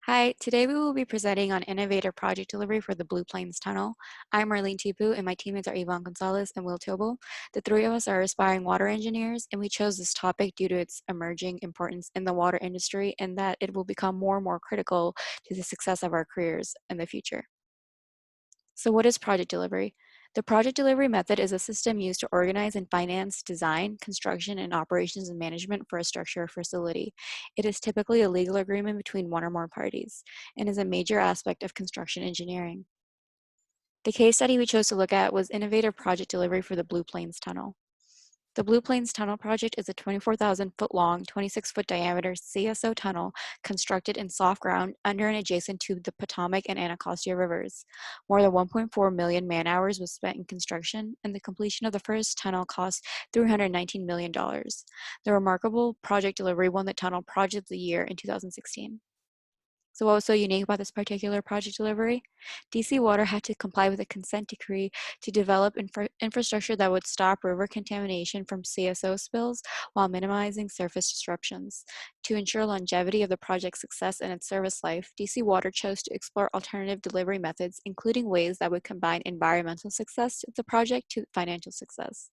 Hi, today we will be presenting on innovative project delivery for the Blue Plains Tunnel. I'm Marleen Tipu, and my teammates are Gonzales and Tobul. The three of us are aspiring water engineers, and we chose this topic due to its emerging importance in the water industry and that it will become more and more critical to the success of our careers in the future. So what is project delivery? The project delivery method is a system used to organize and finance design, construction, and operations and management for a structure or facility. It is typically a legal agreement between one or more parties and is a major aspect of construction engineering. The case study we chose to look at was innovative project delivery for the Blue Plains Tunnel. The Blue Plains Tunnel project is a 24,000-foot long, 26-foot diameter CSO tunnel constructed in soft ground under and adjacent to the Potomac and Anacostia rivers. More than 1.4 million man-hours was spent in construction, and the completion of the first tunnel cost $319 million. The remarkable project delivery won the Tunnel Project of the Year in 2016. So what was so unique about this particular project delivery? DC Water had to comply with a consent decree to develop infrastructure that would stop river contamination from CSO spills while minimizing surface disruptions. To ensure longevity of the project's success and its service life, DC Water chose to explore alternative delivery methods, including ways that would combine environmental success of the project to financial success.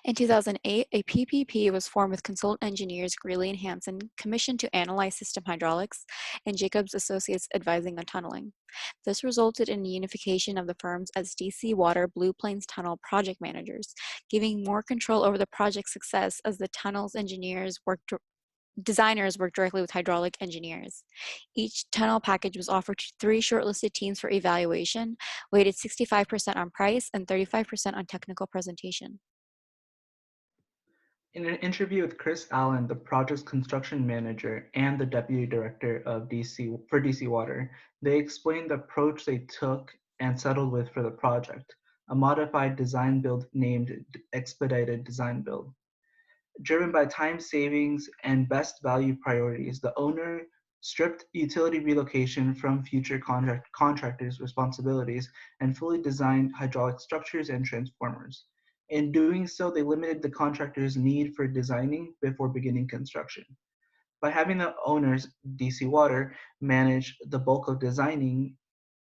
In 2008, a PPP was formed with consultant engineers Greeley and Hansen, commissioned to analyze system hydraulics, and Jacobs Associates advising on tunneling. This resulted in the unification of the firms as DC Water Blue Plains Tunnel project managers, giving more control over the project's success as the tunnel's designers worked directly with hydraulic engineers. Each tunnel package was offered to 3 shortlisted teams for evaluation, weighted 65% on price and 35% on technical presentation. In an interview with Chris Allen, the project's construction manager and the deputy director of DC Water, they explained the approach they took and settled with for the project, a modified design build named Expedited Design Build. Driven by time savings and best value priorities, the owner stripped utility relocation from future contractors' responsibilities and fully designed hydraulic structures and transformers. In doing so, they limited the contractor's need for designing before beginning construction. By having the owners, DC Water, manage the bulk of designing,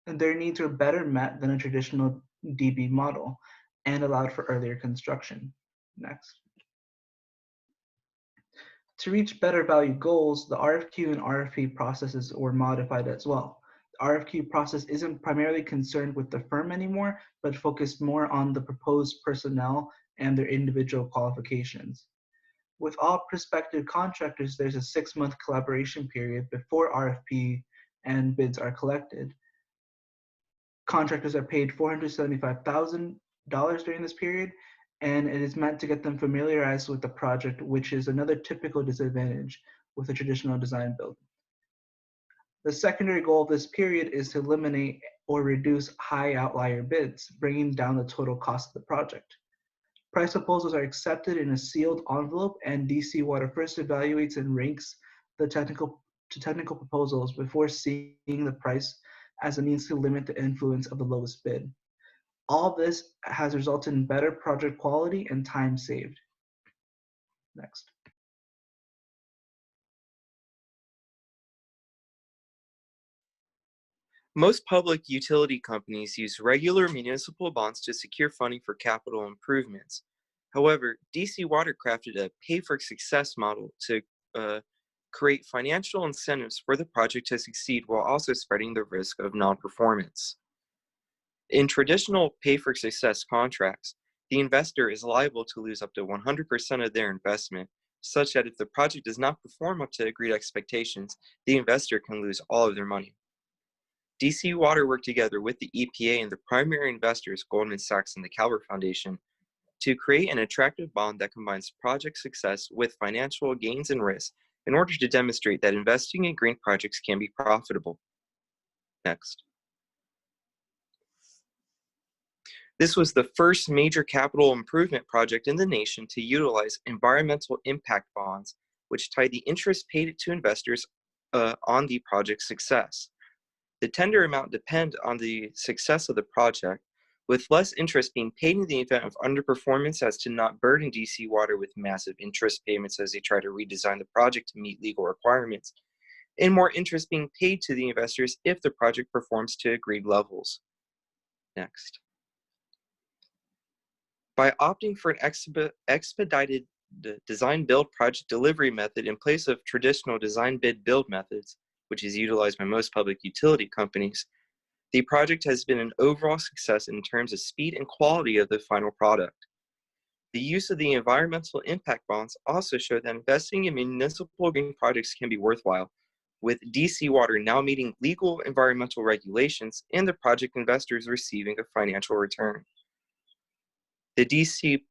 their needs were better met than a traditional DB model and allowed for earlier construction. Next. To reach better value goals, the RFQ and RFP processes were modified as well. The RFQ process isn't primarily concerned with the firm anymore, but focused more on the proposed personnel and their individual qualifications. With all prospective contractors, there's a 6-month collaboration period before RFP and bids are collected. Contractors are paid $475,000 during this period, and it is meant to get them familiarized with the project, which is another typical disadvantage with a traditional design build. The secondary goal of this period is to eliminate or reduce high outlier bids, bringing down the total cost of the project. Price proposals are accepted in a sealed envelope, and DC Water first evaluates and ranks the technical proposals before seeing the price as a means to limit the influence of the lowest bid. All this has resulted in better project quality and time saved. Next. Most public utility companies use regular municipal bonds to secure funding for capital improvements. However, DC Water crafted a pay-for-success model to create financial incentives for the project to succeed while also spreading the risk of non-performance. In traditional pay-for-success contracts, the investor is liable to lose up to 100% of their investment, such that if the project does not perform up to agreed expectations, the investor can lose all of their money. DC Water worked together with the EPA and the primary investors, Goldman Sachs and the Calvert Foundation, to create an attractive bond that combines project success with financial gains and risks in order to demonstrate that investing in green projects can be profitable. Next. This was the first major capital improvement project in the nation to utilize environmental impact bonds, which tie the interest paid to investors on the project's success. The tender amount depends on the success of the project, with less interest being paid in the event of underperformance as to not burden DC Water with massive interest payments as they try to redesign the project to meet legal requirements. and more interest being paid to the investors if the project performs to agreed levels. Next. By opting for an expedited design-build project delivery method in place of traditional design-bid-build methods, which is utilized by most public utility companies, the project has been an overall success in terms of speed and quality of the final product. The use of the environmental impact bonds also showed that investing in municipal green projects can be worthwhile, with DC Water now meeting legal environmental regulations and the project investors receiving a financial return. The DC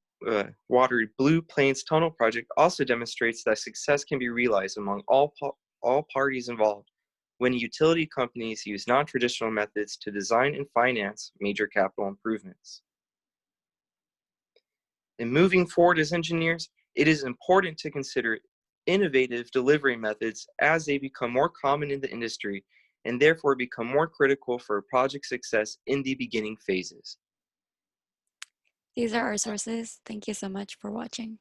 Water Blue Plains Tunnel project also demonstrates that success can be realized among all parties involved when utility companies use non-traditional methods to design and finance major capital improvements. And moving forward as engineers, it is important to consider innovative delivery methods as they become more common in the industry and therefore become more critical for project success in the beginning phases. These are our sources. Thank you so much for watching.